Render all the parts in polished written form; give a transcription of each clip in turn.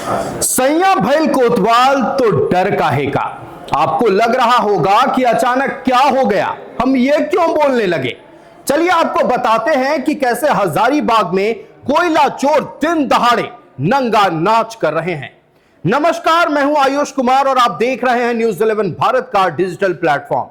सैया भैल कोतवाल तो डर काहे का। आपको लग रहा होगा कि अचानक क्या हो गया, हम ये क्यों बोलने लगे। चलिए आपको बताते हैं कि कैसे हजारीबाग में कोयला चोर दिन दहाड़े नंगा नाच कर रहे हैं। नमस्कार, मैं हूं आयुष कुमार और आप देख रहे हैं न्यूज़ 11 भारत का डिजिटल प्लेटफॉर्म।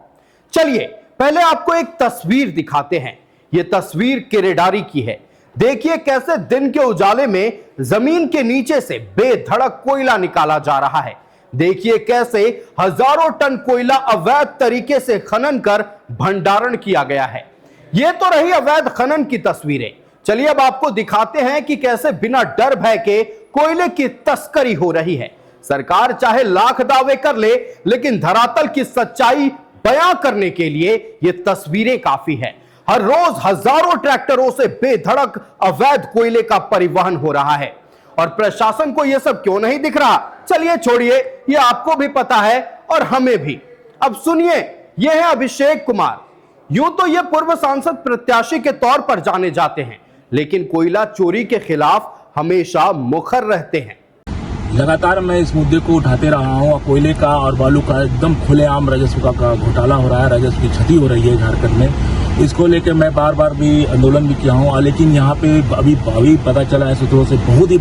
चलिए पहले आपको एक तस्वीर दिखाते हैं। यह तस्वीर केरेडारी की है। देखिए कैसे दिन के उजाले में जमीन के नीचे से बेधड़क कोयला निकाला जा रहा है। देखिए कैसे हजारों टन कोयला अवैध तरीके से खनन कर भंडारण किया गया है। यह तो रही अवैध खनन की तस्वीरें। चलिए अब आपको दिखाते हैं कि कैसे बिना डर भय के कोयले की तस्करी हो रही है। सरकार चाहे लाख दावे कर ले, लेकिन धरातल की सच्चाई बयां करने के लिए यह तस्वीरें काफी है। हर रोज हजारों ट्रैक्टरों से बेधड़क अवैध कोयले का परिवहन हो रहा है और प्रशासन को यह सब क्यों नहीं दिख रहा। चलिए छोड़िए, यह आपको भी पता है और हमें भी। अब सुनिए, यह है अभिषेक कुमार। यूं तो यह पूर्व सांसद प्रत्याशी के तौर पर जाने जाते हैं, लेकिन कोयला चोरी के खिलाफ हमेशा मुखर रहते हैं। लगातार मैं इस मुद्दे को उठाते रहा हूँ। कोयले का और बालू का एकदम खुलेआम राजस्व का घोटाला हो रहा है, राजस्व की क्षति हो रही है झारखंड में। इसको लेकर मैं बार बार भी आंदोलन भी किया हूँ, लेकिन यहाँ पे अभी पता चला है सूत्रों से बहुत ही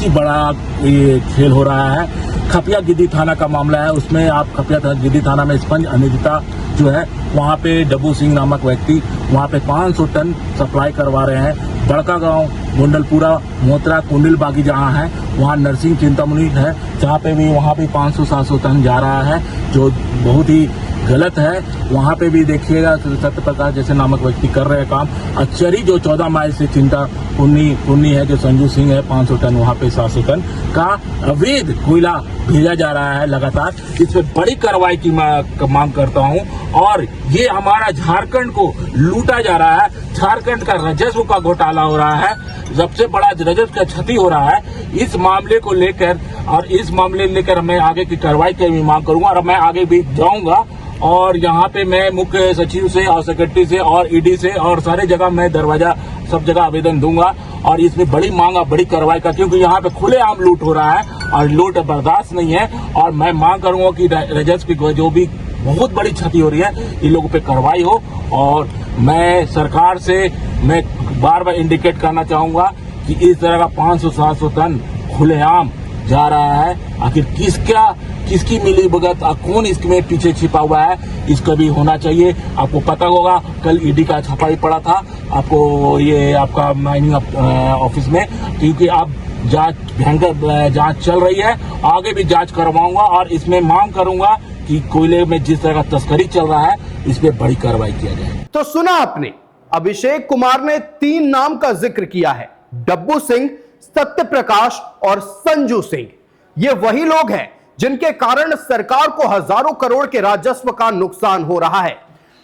बड़ा ये खेल हो रहा है। खपिया गिद्दी थाना का मामला है। उसमें आप खपिया गिद्दी थाना में स्पंज अनिदिता जो है, वहाँ पे डब्बू सिंह नामक व्यक्ति वहाँ पे 500 टन सप्लाई करवा रहे हैं। बड़का गांव, गोंडलपुरा, मोतरा, कुंडिल बागी जहाँ है, वहाँ नरसिंह चिंतामणि है, जहाँ पे भी वहाँ पे 500-700 टन जा रहा है, जो बहुत ही गलत है। वहाँ पे भी देखिएगा सत्य प्रकाश जैसे नामक व्यक्ति कर रहे हैं काम। अचरी जो 14 माइल से चिंता पुन्नी है, जो संजू सिंह है, 500 टन वहाँ पे 700 टन का अवैध कोयला भेजा जा रहा है लगातार। इस पर बड़ी कार्रवाई की मांग करता हूँ। और ये हमारा झारखंड को लूटा जा रहा है, झारखंड का राजस्व का घोटाला हो रहा है, सबसे बड़ा राजस्व का क्षति हो रहा है। इस मामले को लेकर मैं आगे की कार्रवाई की भी मांग करूंगा और मैं आगे भी जाऊंगा। और यहाँ पे मैं मुख्य सचिव से और सेक्रेटरी से और ईडी से और सारे जगह मैं सब जगह आवेदन दूंगा और इसमें बड़ी मांग और बड़ी कार्रवाई का, क्योंकि यहाँ पे खुलेआम लूट हो रहा है और लूट बर्दाश्त नहीं है। और मैं मांग करूंगा कि राजस्व की जो भी बहुत बड़ी क्षति हो रही है, इन लोगों पे कार्रवाई हो। और मैं सरकार से मैं बार बार इंडिकेट करना चाहूंगा कि इस तरह का 500-700 टन खुलेआम जा रहा है। आखिर किसकी मिलीभगत और कौन इसमें पीछे छिपा हुआ है, इसका भी होना चाहिए। आपको पता होगा कल ईडी का छापा भी पड़ा था आपको, ये आपका माइनिंग ऑफिस में, क्योंकि अब भयंकर जांच चल रही है। आगे भी जांच करवाऊंगा और इसमें मांग करूंगा कि कोयले में जिस तरह का तस्करी चल रहा है, इस पे बड़ी कार्रवाई किया जाए। तो सुना आपने, अभिषेक कुमार ने 3 नाम का जिक्र किया है, डब्बू सिंह, सत्य प्रकाश और संजू सिंह। ये वही लोग हैं जिनके कारण सरकार को हजारों करोड़ के राजस्व का नुकसान हो रहा है।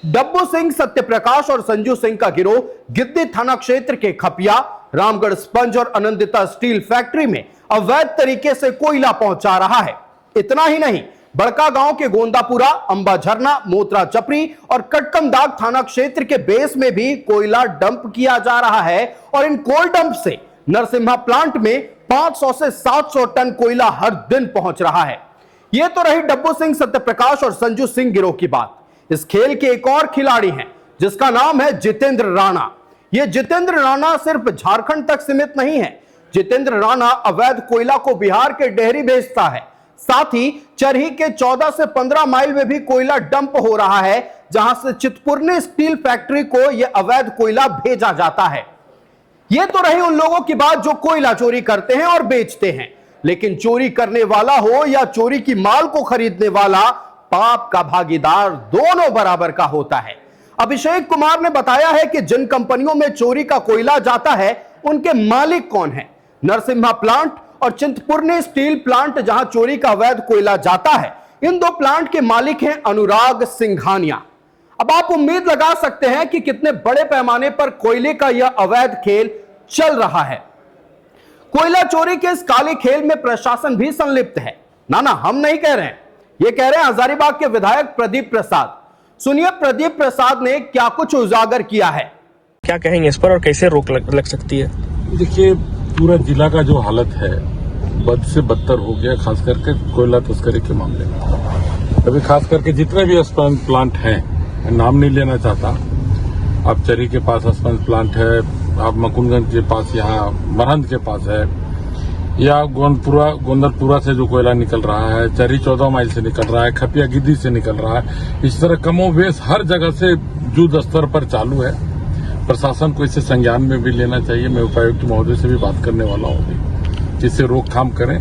डब्बू सिंह, सत्य प्रकाश और संजू सिंह का गिरोह गिद्दी थाना क्षेत्र के खपिया, रामगढ़ स्पंज और आनंदिता स्टील फैक्ट्री में अवैध तरीके से कोयला पहुंचा रहा है। इतना ही नहीं, बड़का गांव के गोंदापुरा, अंबा झरना, मोतरा चपरी और कटकमदाग थाना क्षेत्र के बेस में भी कोयला डंप किया जा रहा है। और इन कोल डंप से नरसिम्हा प्लांट में 500 से 700 टन कोयला हर दिन पहुंच रहा है। यह तो रही डब्बू सिंह, सत्य प्रकाश और संजू सिंह गिरोह की बात। इस खेल के एक और खिलाड़ी हैं जिसका नाम है जितेंद्र राणा। यह जितेंद्र राणा सिर्फ झारखंड तक सीमित नहीं है। जितेंद्र राणा अवैध कोयला को बिहार के डेहरी भेजता है। साथ ही चरही के 14 से 15 माइल में भी कोयला डंप हो रहा है, जहां से चितपुरनी स्टील फैक्ट्री को यह अवैध कोयला भेजा जाता है। यह तो रही उन लोगों की बात जो कोयला चोरी करते हैं और बेचते हैं, लेकिन चोरी करने वाला हो या चोरी की माल को खरीदने वाला, पाप का भागीदार दोनों बराबर का होता है। अभिषेक कुमार ने बताया है कि जिन कंपनियों में चोरी का कोयला जाता है, उनके मालिक कौन है। नरसिम्हा प्लांट और चिंतपुरनी स्टील प्लांट, जहां चोरी का अवैध कोयला जाता है, इन 2 प्लांट के मालिक हैं अनुराग सिंघानिया। अब आप उम्मीद लगा सकते हैं कि कितने बड़े पैमाने पर कोयले का यह अवैध खेल चल रहा है। कोयला चोरी के इस काले खेल में प्रशासन भी संलिप्त है। ना हम नहीं कह रहे हैं, ये कह रहे हैं हजारीबाग के विधायक प्रदीप प्रसाद। सुनिए प्रदीप प्रसाद ने क्या कुछ उजागर किया है। क्या कहेंगे इस पर और कैसे रोक लग सकती है? देखिए, पूरा जिला का जो हालत है, बद से बदतर हो गया, खास करके कोयला तस्करी के मामले में। अभी खास करके जितने भी स्पंज प्लांट हैं, मैं नाम नहीं लेना चाहता, आप चरी के पास स्पंज प्लांट है, आप मकुंदगंज के पास यहाँ मरहंद के पास है, या गोंदरपुरा से जो कोयला निकल रहा है, चरी 14 माइल से निकल रहा है, खपिया गिद्दी से निकल रहा है। इस तरह कमोवेश हर जगह से युद्ध स्तर पर चालू है। प्रशासन को इसे संज्ञान में भी लेना चाहिए। मैं उपायुक्त महोदय से भी बात करने वाला हूँ कि इससे रोकथाम करें,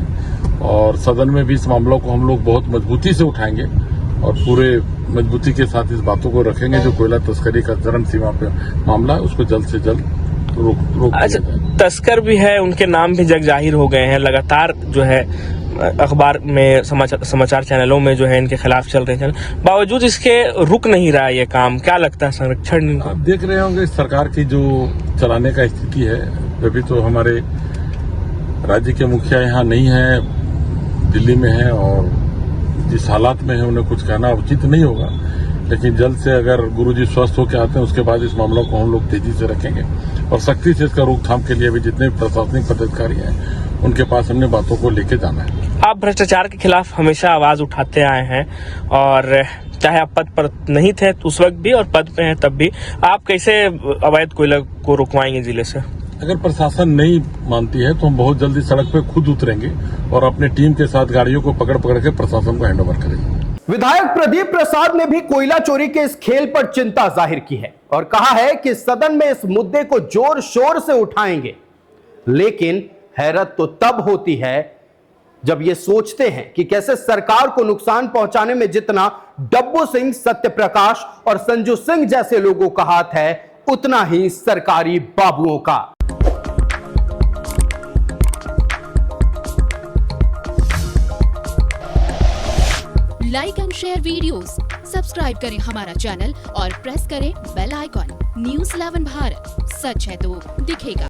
और सदन में भी इस मामलों को हम लोग बहुत मजबूती से उठाएंगे और पूरे मजबूती के साथ इस बातों को रखेंगे। जो कोयला तस्करी का चरम सीमा पे मामला है, उसको जल्द से जल्द रोक अच्छा, तस्कर भी है, उनके नाम भी जग जाहिर हो गए हैं, लगातार जो है अखबार में समाचार चैनलों में जो है इनके खिलाफ चल रहे हैं, बावजूद इसके रुक नहीं रहा ये काम। क्या लगता है संरक्षण? आप देख रहे होंगे सरकार की जो चलाने का स्थिति है। अभी तो हमारे राज्य के मुखिया यहाँ नहीं है, दिल्ली में है, और जिस हालात में है उन्हें कुछ कहना उचित नहीं होगा। लेकिन जल्द से अगर गुरुजी स्वस्थ होकर आते हैं, उसके बाद इस मामलों को हम लोग तेजी से रखेंगे और सख्ती से इसका रोकथाम के लिए भी जितने प्रशासनिक पदाधिकारी हैं उनके पास हमने बातों को लेके जाना है। आप भ्रष्टाचार के खिलाफ हमेशा आवाज उठाते आए हैं, और चाहे आप पद पर नहीं थे तो उस वक्त भी, और पद पे हैं तब भी। आप कैसे अवैध कोयला को रुकवाएंगे जिले से? अगर प्रशासन नहीं मानती है तो हम बहुत जल्दी सड़क पे खुद उतरेंगे और अपने टीम के साथ गाड़ियों को पकड़ के प्रशासन को हैंडओवर करेंगे। विधायक प्रदीप प्रसाद ने भी कोयला चोरी के इस खेल पर चिंता जाहिर की है और कहा है कि सदन में इस मुद्दे को जोर शोर से उठाएंगे। लेकिन हैरत तो तब होती है जब ये सोचते हैं कि कैसे सरकार को नुकसान पहुंचाने में जितना डब्बू सिंह, सत्यप्रकाश और संजू सिंह जैसे लोगों का हाथ है, उतना ही सरकारी बाबुओं का। Like and share videos, subscribe करें हमारा चैनल और प्रेस करें बेल आइकॉन। न्यूज़ 11 भारत, सच है तो दिखेगा।